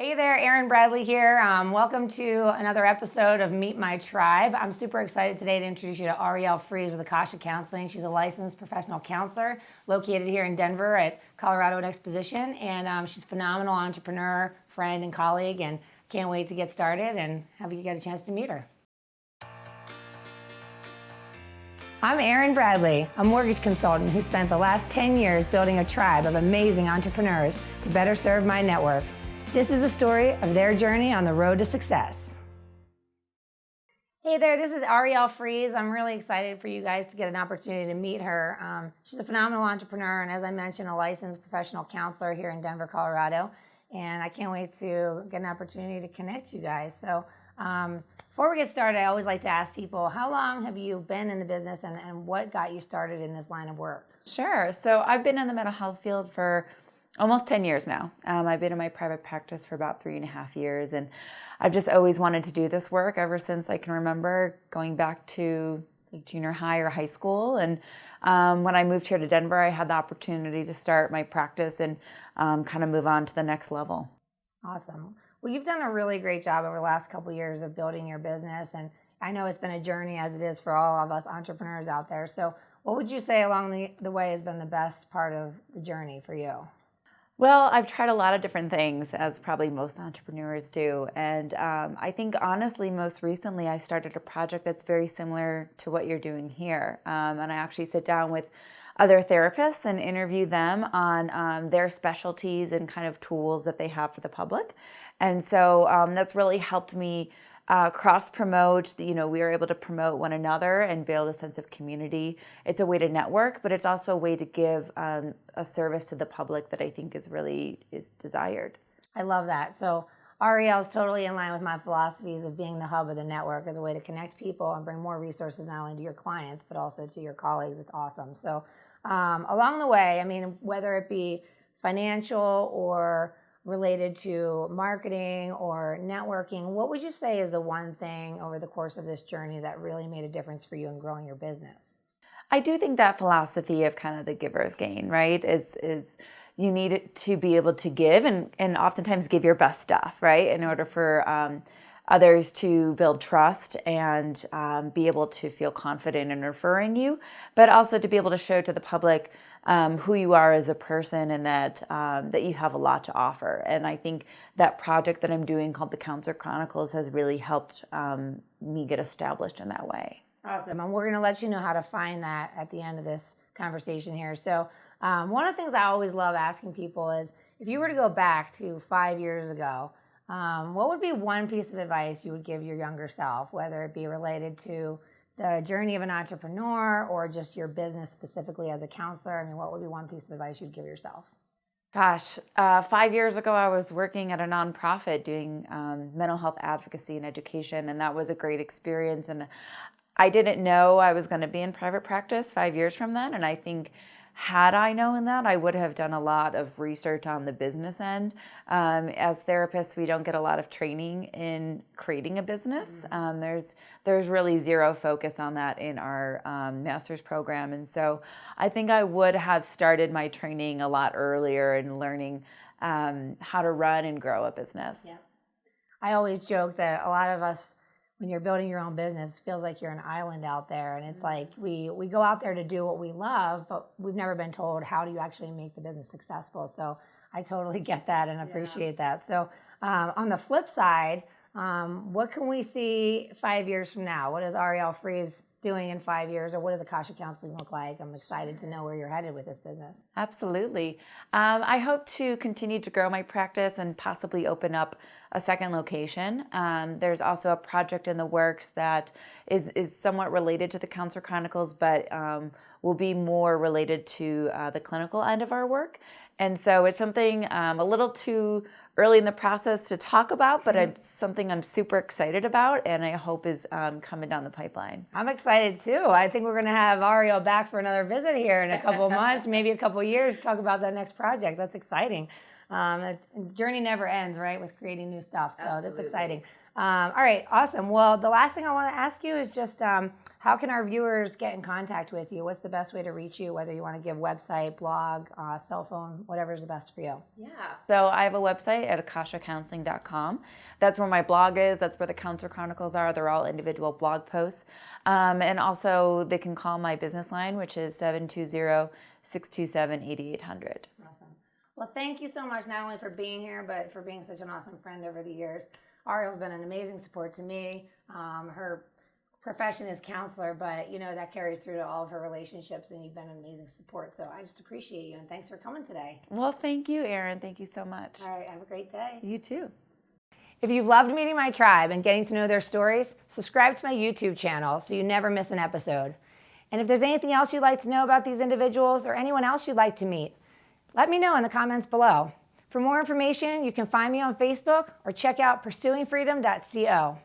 Hey there, Erin Bradley here. Welcome to another episode of Meet My Tribe. I'm super excited today to introduce you to Ariel Friese with Akasha Counseling. She's a licensed professional counselor located here in Denver at Colorado and Exposition, and she's a phenomenal entrepreneur, friend, and colleague, and can't wait to get started and have you get a chance to meet her. I'm Erin Bradley, a mortgage consultant who spent the last 10 years building a tribe of amazing entrepreneurs to better serve my network. This is the story of their journey on the road to success. Hey there, this is Ariel Friese. I'm really excited for you guys to get an opportunity to meet her. She's a phenomenal entrepreneur, and as I mentioned, a licensed professional counselor here in Denver, Colorado. And I can't wait to get an opportunity to connect you guys. So before we get started, I always like to ask people, how long have you been in the business and what got you started in this line of work? Sure. So I've been in the mental health field for almost 10 years now. I've been in my private practice for about 3.5 years, and I've just always wanted to do this work ever since I can remember, going back to junior high or high school. And when I moved here to Denver, I had the opportunity to start my practice and kind of move on to the next level. Awesome. Well, you've done a really great job over the last couple of years of building your business, and I know it's been a journey, as it is for all of us entrepreneurs out there. So what would you say along the way has been the best part of the journey for you? Well, I've tried a lot of different things, as probably most entrepreneurs do. And I think, honestly, most recently, I started a project that's very similar to what you're doing here. And I actually sit down with other therapists and interview them on their specialties and kind of tools that they have for the public. And so that's really helped me cross-promote. We are able to promote one another and build a sense of community. It's a way to network, but it's also a way to give a service to the public that I think is desired. I love that. So Ariel is totally in line with my philosophies of being the hub of the network as a way to connect people and bring more resources not only to your clients, but also to your colleagues. It's awesome. So along the way, whether it be financial or related to marketing or networking, what would you say is the one thing over the course of this journey that really made a difference for you in growing your business? I do think that philosophy of kind of the giver's gain, right, is you need it to be able to give and oftentimes give your best stuff, right, in order for others to build trust and be able to feel confident in referring you, but also to be able to show to the public who you are as a person and that you have a lot to offer. And I think that project that I'm doing called the Counselor Chronicles has really helped me get established in that way. Awesome. And we're going to let you know how to find that at the end of this conversation here. So one of the things I always love asking people is, if you were to go back to 5 years ago, what would be one piece of advice you would give your younger self, whether it be related to the journey of an entrepreneur or just your business specifically as a counselor? What would be one piece of advice you'd give yourself? Gosh, 5 years ago, I was working at a nonprofit doing mental health advocacy and education, and that was a great experience. And I didn't know I was going to be in private practice 5 years from then, and I think had I known that, I would have done a lot of research on the business end. As therapists, we don't get a lot of training in creating a business. There's really zero focus on that in our master's program. And so I think I would have started my training a lot earlier in learning how to run and grow a business. Yeah. I always joke that a lot of us, when you're building your own business, it feels like you're an island out there. And it's like we go out there to do what we love, but we've never been told how do you actually make the business successful. So I totally get that and appreciate that. So on the flip side, what can we see 5 years from now? What is Ariel Friese doing in 5 years, or what does Akasha Counseling look like? I'm excited to know where you're headed with this business. Absolutely. I hope to continue to grow my practice and possibly open up a second location. There's also a project in the works that is somewhat related to the Counselor Chronicles, but will be more related to the clinical end of our work. And so it's something a little too early in the process to talk about, but it's something I'm super excited about and I hope is coming down the pipeline. I'm excited too. I think we're going to have Ariel back for another visit here in a couple of months, maybe a couple of years, to talk about that next project. That's exciting. The journey never ends, right, with creating new stuff, so Absolutely. That's exciting. All right, awesome. Well, the last thing I want to ask you is just how can our viewers get in contact with you? What's the best way to reach you, whether you want to give website, blog, cell phone, whatever's the best for you? Yeah. So I have a website at akashacounseling.com. That's where my blog is. That's where the Counselor Chronicles are. They're all individual blog posts. And also they can call my business line, which is 720-627-8800. Awesome. Well, thank you so much, not only for being here, but for being such an awesome friend over the years. Ariel's been an amazing support to me. Her profession is counselor, but that carries through to all of her relationships, and you've been an amazing support. So I just appreciate you, and thanks for coming today. Well, thank you, Erin. Thank you so much. All right, have a great day. You too. If you've loved meeting my tribe and getting to know their stories, subscribe to my YouTube channel so you never miss an episode. And if there's anything else you'd like to know about these individuals or anyone else you'd like to meet, let me know in the comments below. For more information, you can find me on Facebook or check out pursuingfreedom.co.